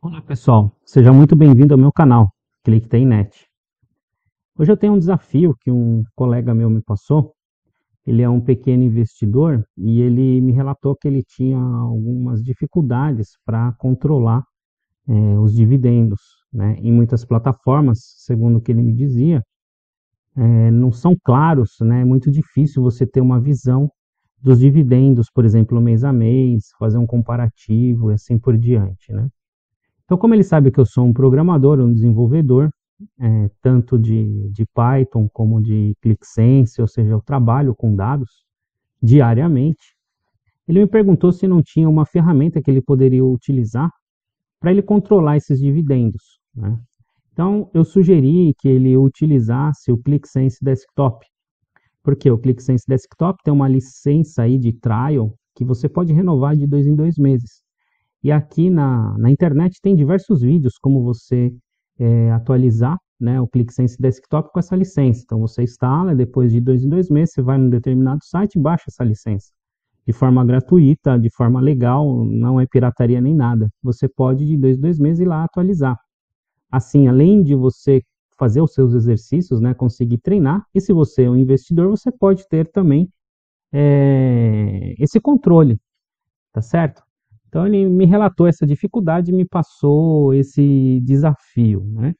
Olá pessoal, seja muito bem-vindo ao meu canal, ClickTNet. Hoje eu tenho um desafio que um colega meu me passou. Ele é um pequeno investidor e ele me relatou que ele tinha algumas dificuldades para controlar os dividendos, né? Em muitas plataformas, segundo o que ele me dizia, não são claros, né? É muito difícil você ter uma visão dos dividendos, por exemplo, mês a mês, fazer um comparativo e assim por diante, né? Então, como ele sabe que eu sou um programador, um desenvolvedor, tanto de Python como de ClickSense, ou seja, eu trabalho com dados diariamente, ele me perguntou se não tinha uma ferramenta que ele poderia utilizar para ele controlar esses dividendos, né? Então, eu sugeri que ele utilizasse o ClickSense Desktop, porque o ClickSense Desktop tem uma licença aí de trial que você pode renovar de 2 em 2 meses. E aqui na internet tem diversos vídeos como você atualizar, né, o ClickSense Desktop com essa licença. Então você instala, depois de 2 em 2 meses você vai num determinado site e baixa essa licença. De forma gratuita, de forma legal, não é pirataria nem nada. Você pode de 2 em 2 meses ir lá atualizar. Assim, além de você fazer os seus exercícios, né, conseguir treinar, e se você é um investidor, você pode ter também esse controle, tá certo? Então ele me relatou essa dificuldade e me passou esse desafio, né?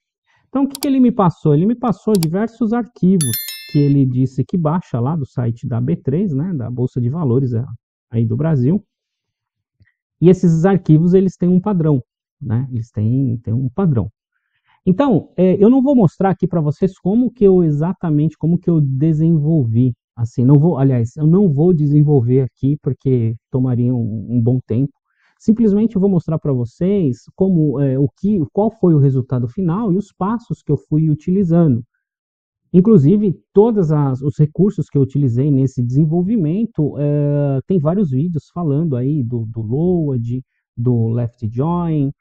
Então o que ele me passou? Ele me passou diversos arquivos que ele disse que baixa lá do site da B3, né, da Bolsa de Valores aí do Brasil. E esses arquivos eles têm um padrão, né? Eles têm um padrão. Então, eu não vou mostrar aqui para vocês como que eu desenvolvi. Assim, não vou, aliás, eu não vou desenvolver aqui porque tomaria um bom tempo. Simplesmente eu vou mostrar para vocês qual foi o resultado final e os passos que eu fui utilizando. Inclusive, todos os recursos que eu utilizei nesse desenvolvimento, tem vários vídeos falando aí do LOAD, do Left Join,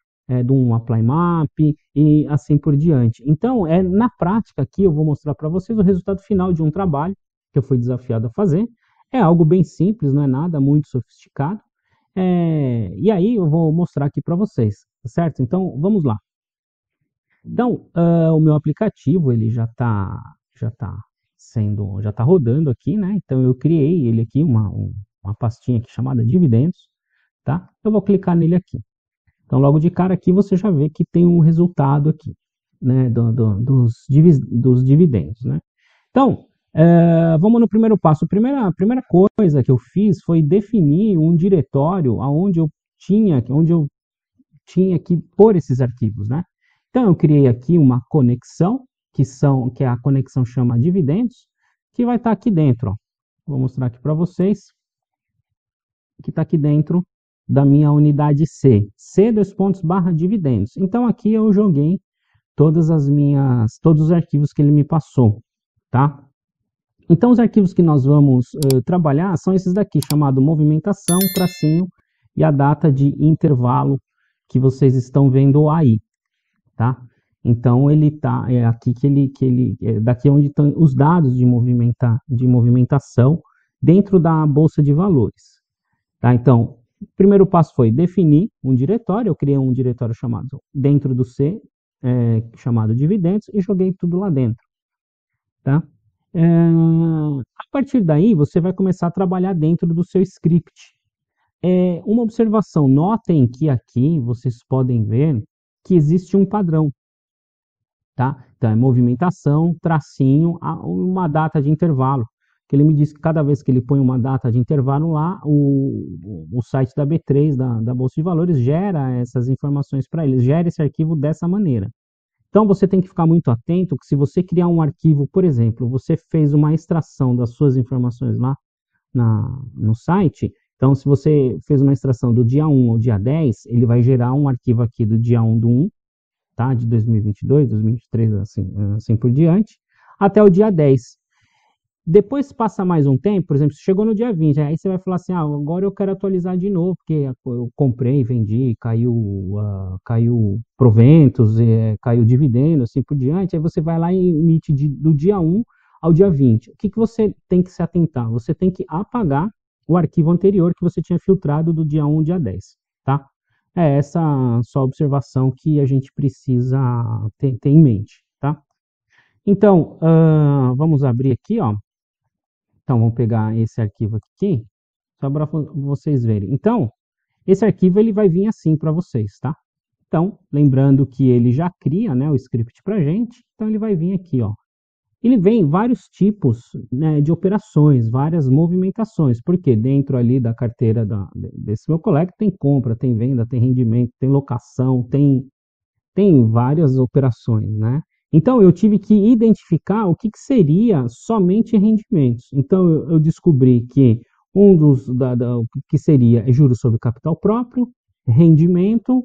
do Apply Map e assim por diante. Então, na prática aqui eu vou mostrar para vocês o resultado final de um trabalho que eu fui desafiado a fazer. É algo bem simples, não é nada muito sofisticado. E aí eu vou mostrar aqui para vocês, tá certo? Então, vamos lá. Então, o meu aplicativo ele já tá rodando aqui, né? Então eu criei ele aqui, uma pastinha aqui chamada dividendos, tá? Eu vou clicar nele aqui. Então logo de cara aqui você já vê que tem um resultado aqui, né? Dos dividendos, né? Então, vamos no primeiro passo. A primeira coisa que eu fiz foi definir um diretório onde eu tinha que pôr esses arquivos, né? Então eu criei aqui uma conexão, que a conexão chama dividendos, que vai estar aqui dentro, ó. Vou mostrar aqui para vocês, que está aqui dentro da minha unidade C2 pontos /dividendos. Então aqui eu joguei todos os arquivos que ele me passou, tá? Então os arquivos que nós vamos trabalhar são esses daqui, chamado movimentação, tracinho e a data de intervalo que vocês estão vendo aí, tá? Então ele tá aqui daqui é onde estão os dados de movimentação dentro da bolsa de valores, tá? Então, o primeiro passo foi definir um diretório. Eu criei um diretório chamado dentro do C, chamado dividendos, e joguei tudo lá dentro, tá? A partir daí você vai começar a trabalhar dentro do seu script. Uma observação, notem que aqui vocês podem ver que existe um padrão, tá? Então é movimentação, tracinho, uma data de intervalo. Que ele me disse que cada vez que ele põe uma data de intervalo lá, o site da B3, da Bolsa de Valores, gera essas informações para ele, gera esse arquivo dessa maneira. Então você tem que ficar muito atento que se você criar um arquivo, por exemplo, você fez uma extração das suas informações lá no site. Então, se você fez uma extração do dia 1 ao dia 10, ele vai gerar um arquivo aqui do dia 1 do 1, tá? De 2022, 2023, assim por diante, até o dia 10. Depois passa mais um tempo, por exemplo, chegou no dia 20, aí você vai falar assim, agora eu quero atualizar de novo, porque eu comprei, vendi, caiu proventos, caiu dividendo, assim por diante, aí você vai lá e emite do dia 1 ao dia 20. O que você tem que se atentar? Você tem que apagar o arquivo anterior que você tinha filtrado do dia 1 ao dia 10, tá? É essa só observação que a gente precisa ter em mente, tá? Então, vamos abrir aqui, ó. Então, vamos pegar esse arquivo aqui, só para vocês verem. Então, esse arquivo ele vai vir assim para vocês, tá? Então, lembrando que ele já cria, né, o script para a gente, então ele vai vir aqui, ó. Ele vem vários tipos, né, de operações, várias movimentações, porque dentro ali da carteira desse meu colega tem compra, tem venda, tem rendimento, tem locação, tem várias operações, né? Então eu tive que identificar o que seria somente rendimentos. Então eu descobri que um dos o que seria juros sobre capital próprio, rendimento,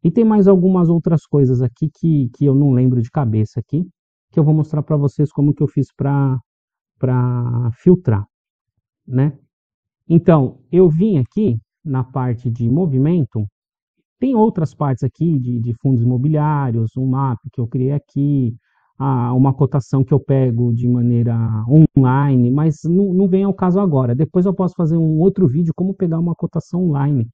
e tem mais algumas outras coisas aqui que eu não lembro de cabeça aqui, que eu vou mostrar para vocês como que eu fiz para filtrar, né? Então eu vim aqui na parte de movimento. Tem outras partes aqui de fundos imobiliários, um mapa que eu criei aqui, uma cotação que eu pego de maneira online, mas não vem ao caso agora. Depois eu posso fazer um outro vídeo como pegar uma cotação online,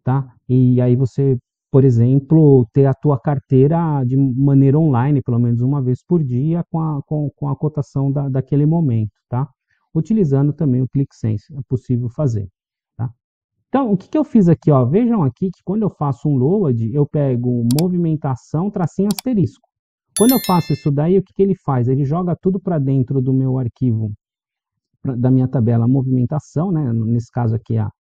tá? E aí você, por exemplo, ter a tua carteira de maneira online, pelo menos uma vez por dia, com a cotação daquele momento, tá? Utilizando também o ClickSense, é possível fazer, tá? Então, o que eu fiz aqui, ó? Vejam aqui que quando eu faço um load, eu pego movimentação, tracinho asterisco. Quando eu faço isso daí, o que ele faz? Ele joga tudo para dentro do meu arquivo, da minha tabela movimentação, né? Nesse caso aqui, a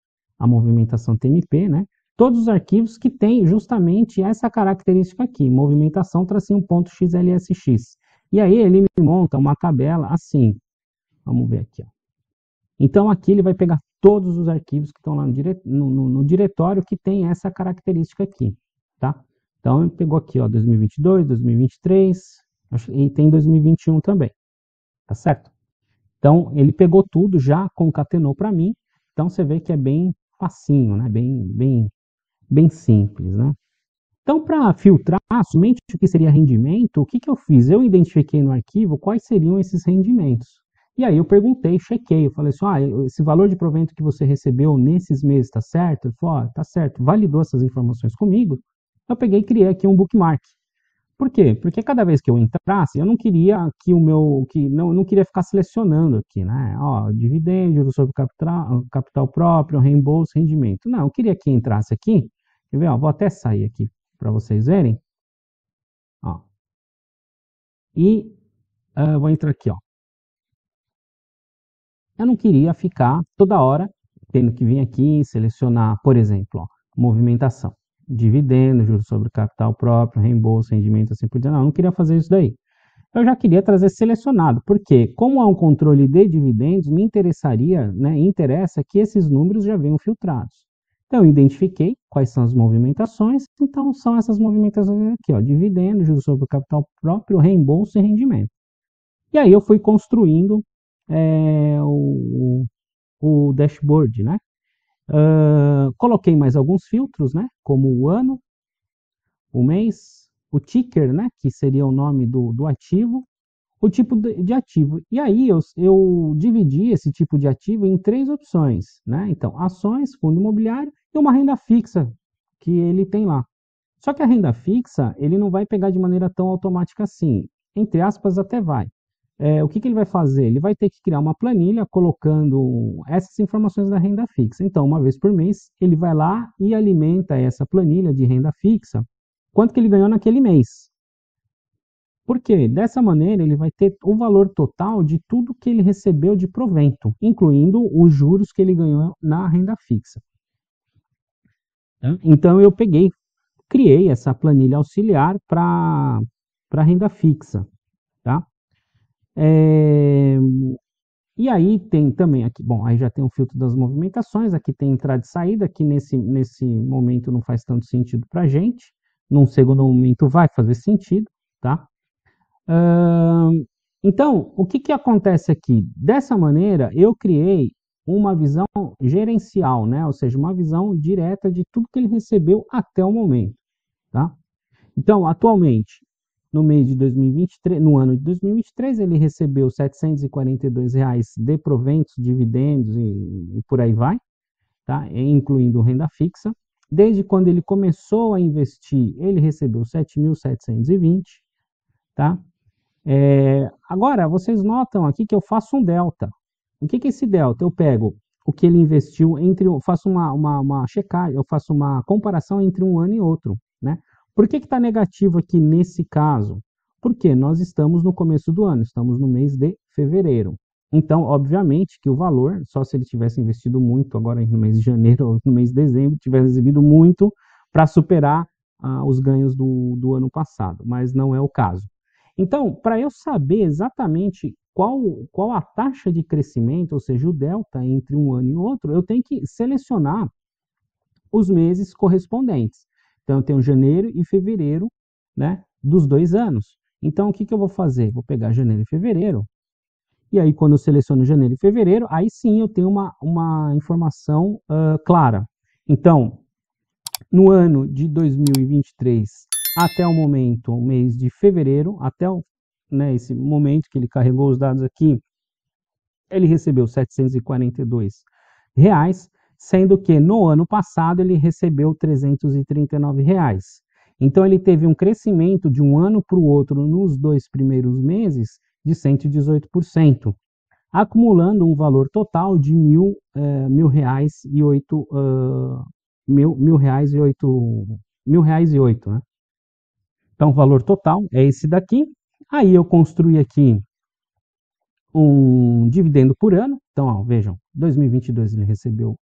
movimentação TMP, né? Todos os arquivos que têm justamente essa característica aqui, movimentação, tracinho ponto XLSX. E aí ele me monta uma tabela assim. Vamos ver aqui, ó. Então aqui ele vai pegar todos os arquivos que estão lá no diretório que tem essa característica aqui, tá? Então ele pegou aqui, ó, 2022, 2023 e tem 2021 também, tá certo? Então ele pegou tudo, já concatenou para mim, então você vê que é bem facinho, né? Bem simples, né? Então, para filtrar somente o que seria rendimento, o que eu fiz? Eu identifiquei no arquivo quais seriam esses rendimentos. E aí eu perguntei, chequei, eu falei assim, esse valor de provento que você recebeu nesses meses está certo? Ele falou, tá certo, validou essas informações comigo. Eu peguei e criei aqui um bookmark. Por quê? Porque cada vez que eu entrasse, eu não queria não queria ficar selecionando aqui, né? Ó, dividendo, juros sobre capital próprio, reembolso, rendimento. Não, eu queria que entrasse aqui. Quer ver? Ó, vou até sair aqui para vocês verem. Ó. E vou entrar aqui, ó. Eu não queria ficar toda hora tendo que vir aqui e selecionar, por exemplo, ó, movimentação, dividendo, juros sobre capital próprio, reembolso, rendimento, assim por diante. Não, eu não queria fazer isso daí. Eu já queria trazer selecionado, porque como é um controle de dividendos, me interessaria, né, interessa que esses números já venham filtrados. Então, eu identifiquei quais são as movimentações, então são essas movimentações aqui, ó, dividendo, juros sobre o capital próprio, reembolso e rendimento. E aí eu fui construindo o dashboard, né? Coloquei mais alguns filtros, né? Como o ano, o mês, o ticker, né? Que seria o nome do ativo, o tipo de ativo. E aí eu dividi esse tipo de ativo em três opções, né? Então, ações, fundo imobiliário e uma renda fixa que ele tem lá. Só que a renda fixa, ele não vai pegar de maneira tão automática assim. Entre aspas, até vai. O que ele vai fazer? Ele vai ter que criar uma planilha colocando essas informações da renda fixa. Então, uma vez por mês, ele vai lá e alimenta essa planilha de renda fixa, quanto que ele ganhou naquele mês. Por quê? Dessa maneira, ele vai ter o valor total de tudo que ele recebeu de provento, incluindo os juros que ele ganhou na renda fixa. Então, eu criei essa planilha auxiliar para renda fixa, tá? E aí tem também aqui, bom, aí já tem o filtro das movimentações, aqui tem entrada e saída, que nesse momento não faz tanto sentido para a gente, num segundo momento vai fazer sentido, tá? Então, o que acontece aqui? Dessa maneira, eu criei uma visão gerencial, né? Ou seja, uma visão direta de tudo que ele recebeu até o momento, tá? Então, atualmente, no mês de 2023, no ano de 2023, ele recebeu R$ 742 de proventos, dividendos e por aí vai, tá? Incluindo renda fixa. desde quando ele começou a investir, ele recebeu 7.720, tá? Agora, vocês notam aqui que eu faço um delta. O que é esse delta? Eu pego o que ele investiu eu faço uma checagem, eu faço uma comparação entre um ano e outro, né? Por que está negativo aqui nesse caso? Porque nós estamos no começo do ano, estamos no mês de fevereiro. Então, obviamente que o valor, só se ele tivesse investido muito agora no mês de janeiro ou no mês de dezembro, tivesse recebido muito para superar os ganhos do ano passado, mas não é o caso. Então, para eu saber exatamente qual a taxa de crescimento, ou seja, o delta entre um ano e outro, eu tenho que selecionar os meses correspondentes. Então, eu tenho janeiro e fevereiro, né, dos 2 anos. Então, o que eu vou fazer? Vou pegar janeiro e fevereiro, e aí quando eu seleciono janeiro e fevereiro, aí sim eu tenho uma informação clara. Então, no ano de 2023, até o momento, o mês de fevereiro, até esse momento que ele carregou os dados aqui, ele recebeu R$ 742, sendo que no ano passado ele recebeu R$ 339. Então ele teve um crescimento de um ano para o outro nos 2 primeiros meses de 118%, acumulando um valor total de R$ 1.008, né? Então, o valor total é esse daqui. Aí eu construí aqui um dividendo por ano. Então, ó, vejam, 2022 ele recebeu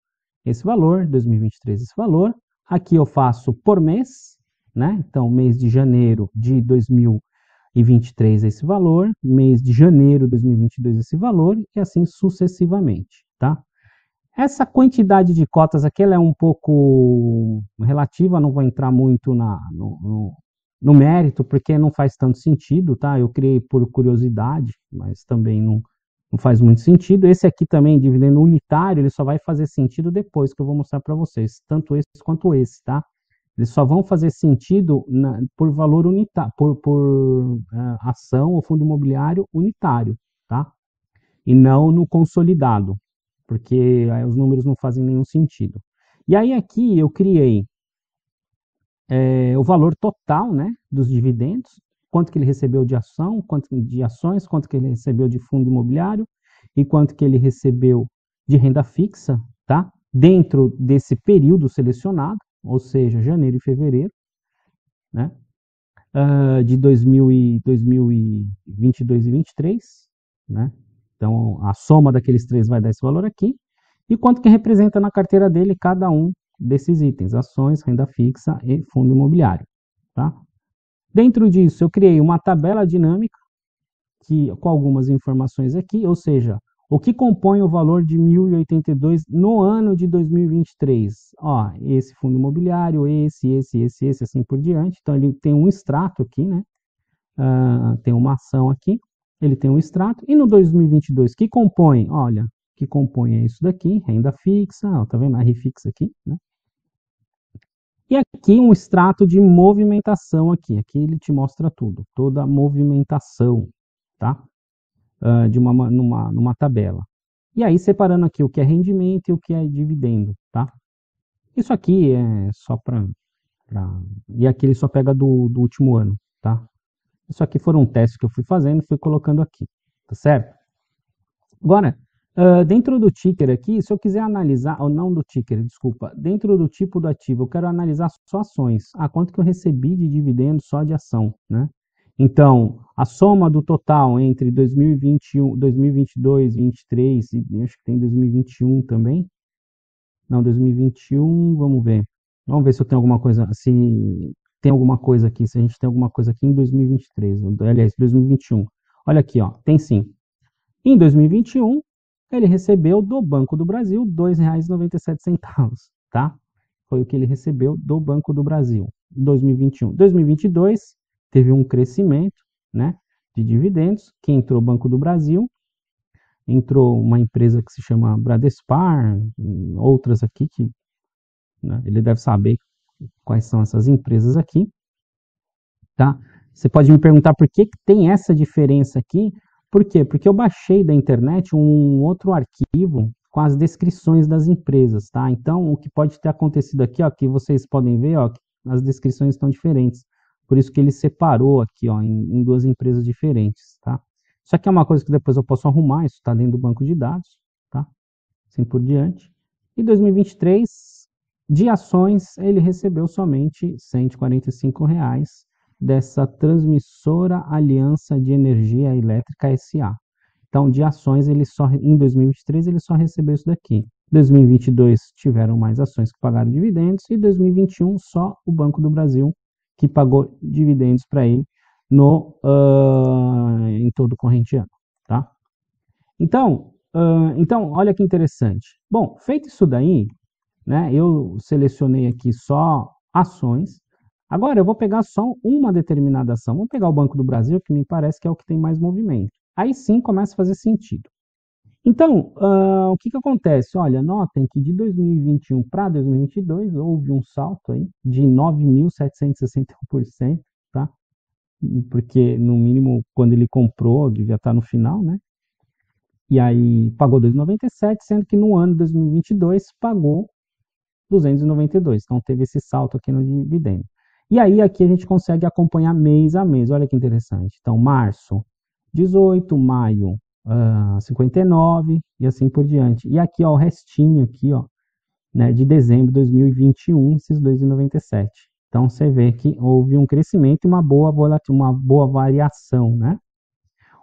esse valor, 2023 esse valor. Aqui eu faço por mês, né? Então, mês de janeiro de 2023 esse valor, mês de janeiro de 2022 esse valor, e assim sucessivamente, tá? Essa quantidade de cotas aqui ela é um pouco relativa, não vou entrar muito no mérito, porque não faz tanto sentido, tá? Eu criei por curiosidade, mas também não faz muito sentido. Esse aqui também, dividendo unitário, ele só vai fazer sentido depois que eu vou mostrar para vocês, tanto esse quanto esse, tá? Eles só vão fazer sentido por valor unitário, por ação ou fundo imobiliário unitário, tá? E não no consolidado, porque aí os números não fazem nenhum sentido. E aí aqui eu criei o valor total, né, dos dividendos, quanto que ele recebeu de ação, quanto de ações, quanto que ele recebeu de fundo imobiliário e quanto que ele recebeu de renda fixa, tá? Dentro desse período selecionado, ou seja, janeiro e fevereiro, né? De 2022 e 2023, né? Então, a soma daqueles três vai dar esse valor aqui. E quanto que representa na carteira dele cada um desses itens, ações, renda fixa e fundo imobiliário, tá? Dentro disso, eu criei uma tabela dinâmica com algumas informações aqui, ou seja, o que compõe o valor de 1.082 no ano de 2023? Ó, esse fundo imobiliário, esse, assim por diante. Então, ele tem um extrato aqui, né? Tem uma ação aqui, ele tem um extrato. E no 2022, que compõe? Olha, que compõe é isso daqui, renda fixa, ó, tá vendo? A RFIX aqui, né? E aqui um extrato de movimentação aqui. Aqui ele te mostra tudo, toda a movimentação, tá? Numa tabela. E aí separando aqui o que é rendimento e o que é dividendo, tá? Isso aqui é só para... E aqui ele só pega do último ano, tá? Isso aqui foram um teste que eu fui fazendo, fui colocando aqui, tá certo? Agora, dentro do ticker aqui, se eu quiser analisar, ou não do ticker, desculpa, dentro do tipo do ativo, eu quero analisar só ações. Quanto que eu recebi de dividendo só de ação, né? Então, a soma do total entre 2021, 2022, 2023, e acho que tem 2021 também. Não, 2021, vamos ver. Vamos ver se eu tenho alguma coisa, se tem alguma coisa aqui, se a gente tem alguma coisa aqui em 2023, aliás, 2021. Olha aqui, ó, tem sim. Em 2021, ele recebeu do Banco do Brasil R$ 2,97, tá? Foi o que ele recebeu do Banco do Brasil em 2021. 2022, teve um crescimento, né, de dividendos, que entrou o Banco do Brasil, entrou uma empresa que se chama Bradespar, outras aqui que, né, ele deve saber quais são essas empresas aqui, tá? Você pode me perguntar por que tem essa diferença aqui. Por quê? Porque eu baixei da internet um outro arquivo com as descrições das empresas, tá? Então, o que pode ter acontecido aqui, ó, que vocês podem ver, ó, que as descrições estão diferentes. Por isso que ele separou aqui, ó, em duas empresas diferentes, tá? Isso aqui é uma coisa que depois eu posso arrumar, isso está dentro do banco de dados, tá? Assim por diante. E 2023, de ações, ele recebeu somente R$ 145 dessa Transmissora Aliança de Energia Elétrica S.A. Então, de ações, em 2023, ele só recebeu isso daqui. Em 2022, tiveram mais ações que pagaram dividendos, e em 2021, só o Banco do Brasil que pagou dividendos para ele em todo o corrente ano. Tá? Então, olha que interessante. Bom, feito isso daí, né, eu selecionei aqui só ações. Agora, eu vou pegar só uma determinada ação. Vamos pegar o Banco do Brasil, que me parece que é o que tem mais movimento. Aí sim começa a fazer sentido. Então, o que acontece? Olha, notem que de 2021 para 2022 houve um salto aí de 9.761%, tá? Porque, no mínimo, quando ele comprou, devia estar no final, né? E aí pagou 297, sendo que no ano de 2022 pagou 292. Então, teve esse salto aqui no dividendo. E aí, aqui a gente consegue acompanhar mês a mês. Olha que interessante. Então, março, 18, maio, 59 e assim por diante. E aqui, ó, o restinho aqui, ó, né, de dezembro de 2021, esses 2,97. Então, você vê que houve um crescimento e uma boa variação, né?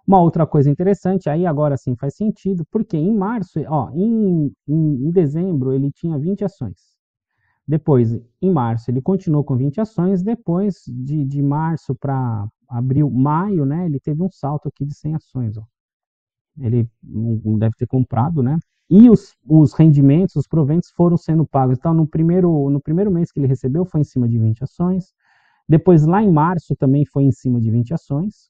Uma outra coisa interessante, aí agora sim faz sentido, porque em março, ó, em dezembro ele tinha 20 ações. Depois, em março, ele continuou com 20 ações. Depois, de março para abril, maio, né, ele teve um salto aqui de 100 ações. Ó. Ele deve ter comprado, né? E os rendimentos, os proventos foram sendo pagos. Então, no primeiro mês que ele recebeu, foi em cima de 20 ações. Depois, lá em março, também foi em cima de 20 ações.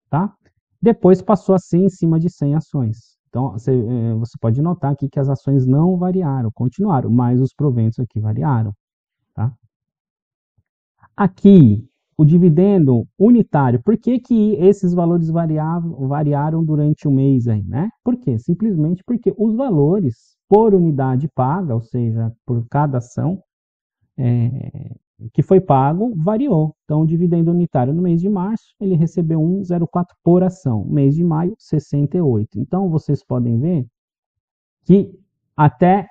Tá? Depois, passou a ser em cima de 100 ações. Então, você pode notar aqui que as ações não variaram, continuaram, mas os proventos aqui variaram. Tá? Aqui, o dividendo unitário. Por que esses valores variaram durante o mês aí, né? Por quê? Simplesmente porque os valores por unidade paga, ou seja, por cada ação que foi pago, variou. Então, o dividendo unitário no mês de março, ele recebeu 1,04 por ação. Mês de maio, 68. Então, vocês podem ver que até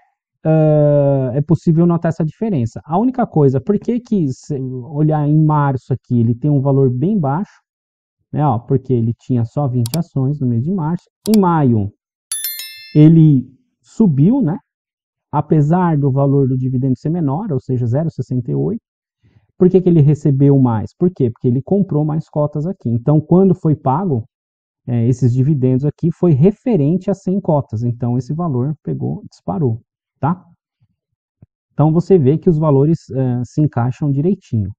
é possível notar essa diferença. A única coisa, por que se olhar em março aqui, ele tem um valor bem baixo, né, ó, porque ele tinha só 20 ações no mês de março. Em maio, ele subiu, né, apesar do valor do dividendo ser menor, ou seja, 0,68. Por que ele recebeu mais? Por quê? Porque ele comprou mais cotas aqui. Então, quando foi pago, esses dividendos aqui foi referente a 100 cotas. Então, esse valor disparou. Tá? Então, você vê que os valores se encaixam direitinho.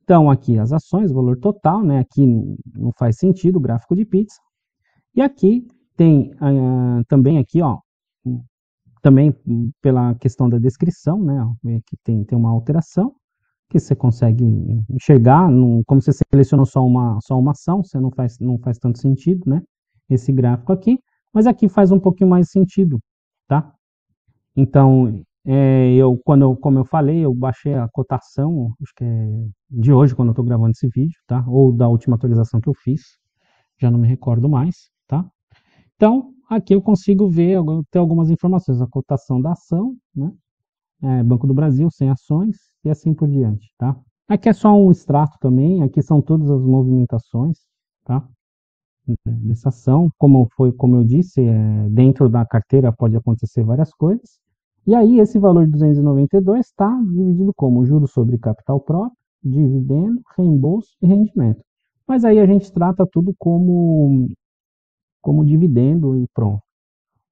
Então, aqui as ações, o valor total, né? Aqui não faz sentido o gráfico de pizza. E aqui tem também aqui, ó, também pela questão da descrição, né? Aqui tem uma alteração que você consegue enxergar, como você selecionou só uma ação, você não faz tanto sentido, né? Esse gráfico aqui, mas aqui faz um pouquinho mais sentido, tá? Então, como eu falei, eu baixei a cotação, acho que é de hoje, quando eu estou gravando esse vídeo, tá? Ou da última atualização que eu fiz, já não me recordo mais, tá? Então, aqui eu consigo ver, ter algumas informações, a cotação da ação, né? Banco do Brasil, 100 ações, e assim por diante, tá? Aqui é só um extrato também, aqui são todas as movimentações, tá? Dessa ação, como eu disse, dentro da carteira pode acontecer várias coisas. E aí, esse valor de 292 está dividido como juros sobre capital próprio, dividendo, reembolso e rendimento. Mas aí a gente trata tudo como dividendo e pronto.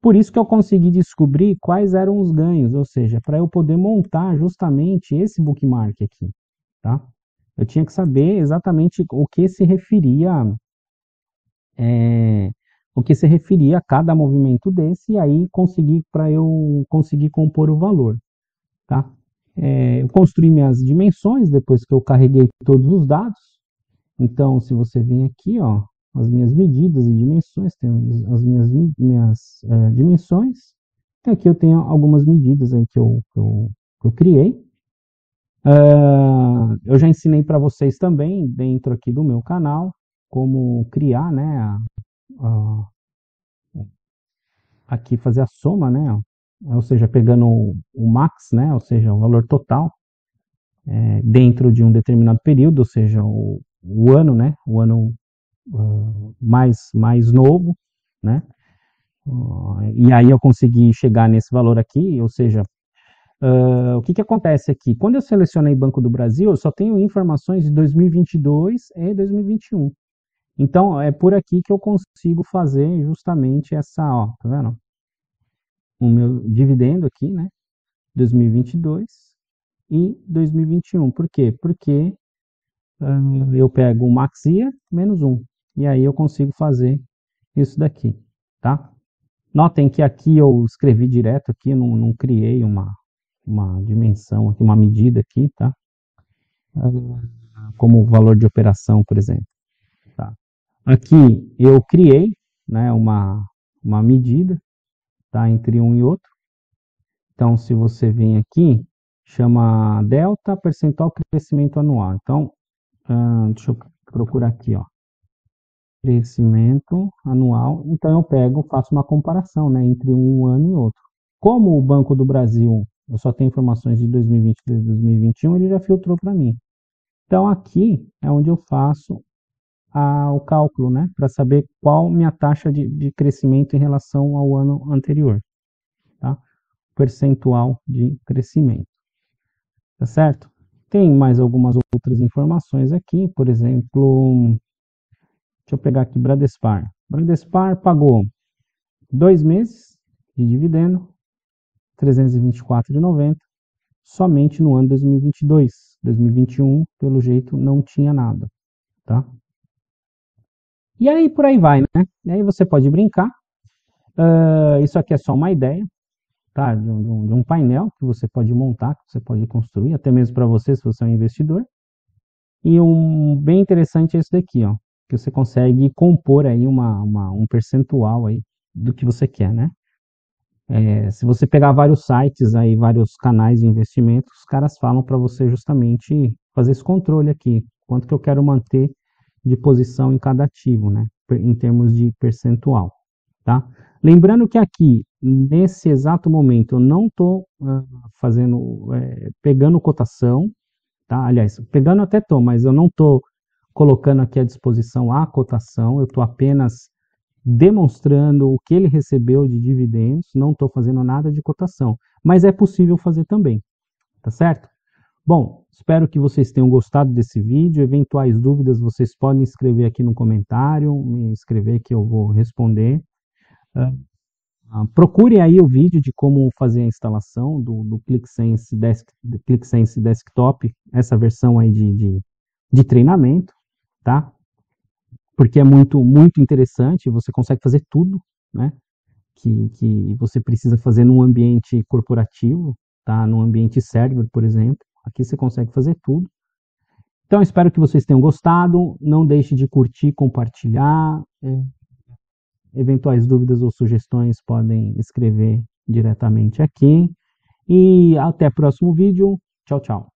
Por isso que eu consegui descobrir quais eram os ganhos, ou seja, para eu poder montar justamente esse bookmark aqui, tá? Eu tinha que saber exatamente o que se referia a cada movimento desse, e aí para eu conseguir compor o valor, tá? Eu construí minhas dimensões depois que eu carreguei todos os dados. Então, se você vem aqui, ó, as minhas medidas e dimensões, tem as minhas dimensões, Aqui eu tenho algumas medidas aí que eu criei. Eu já ensinei para vocês também, dentro aqui do meu canal, como criar, né, a- aqui fazer a soma, né, ou seja, pegando o max, né, ou seja, o valor total, dentro de um determinado período, ou seja, o ano, né, o ano mais novo, né, e aí eu consegui chegar nesse valor aqui, ou seja, o que acontece aqui? Quando eu selecionei Banco do Brasil, eu só tenho informações de 2022 e 2021. Então, é por aqui que eu consigo fazer justamente essa, ó, tá vendo? O meu dividendo aqui, né? 2022 e 2021. Por quê? Porque eu pego o Maxia menos 1. E aí eu consigo fazer isso daqui, tá? Notem que aqui eu escrevi direto aqui, não criei uma dimensão aqui, uma medida aqui, tá? Como valor de operação, por exemplo. Tá? Aqui eu criei, né, uma medida, tá, entre um e outro. Então, se você vem aqui, chama delta percentual crescimento anual. Então, deixa eu procurar aqui, ó, crescimento anual. Então, eu pego, faço uma comparação, né, entre um ano e outro. Como o Banco do Brasil, eu só tenho informações de 2022 e 2021, ele já filtrou para mim. Então, aqui é onde eu faço o cálculo, né, para saber qual minha taxa de crescimento em relação ao ano anterior, tá? Percentual de crescimento, tá certo? Tem mais algumas outras informações aqui, por exemplo, deixa eu pegar aqui Bradespar. Bradespar pagou 2 meses de dividendo, 324,90, somente no ano 2022. 2021, pelo jeito, não tinha nada, tá? E aí por aí vai, né? E aí você pode brincar. Isso aqui é só uma ideia, tá? De um painel que você pode montar, que você pode construir, até mesmo para você, se você é um investidor. E um bem interessante é isso daqui, ó, que você consegue compor aí um percentual aí do que você quer, né? Se você pegar vários sites aí, vários canais de investimento, os caras falam para você justamente fazer esse controle aqui, quanto que eu quero manter de posição em cada ativo, né? Em termos de percentual, tá? Lembrando que aqui, nesse exato momento, eu não estou pegando cotação, tá? Aliás, pegando até estou, mas eu não estou colocando aqui à disposição a cotação, eu estou apenas demonstrando o que ele recebeu de dividendos, não estou fazendo nada de cotação, mas é possível fazer também, tá certo? Bom, espero que vocês tenham gostado desse vídeo. Eventuais dúvidas vocês podem escrever aqui no comentário, me escrever que eu vou responder. Procure aí o vídeo de como fazer a instalação do ClickSense Desktop, essa versão aí de treinamento, tá? Porque é muito interessante, você consegue fazer tudo, né? Que você precisa fazer num ambiente corporativo, tá? Num ambiente server, por exemplo. Aqui você consegue fazer tudo. Então, espero que vocês tenham gostado. Não deixe de curtir, compartilhar. Eventuais dúvidas ou sugestões podem escrever diretamente aqui. E até o próximo vídeo. Tchau, tchau.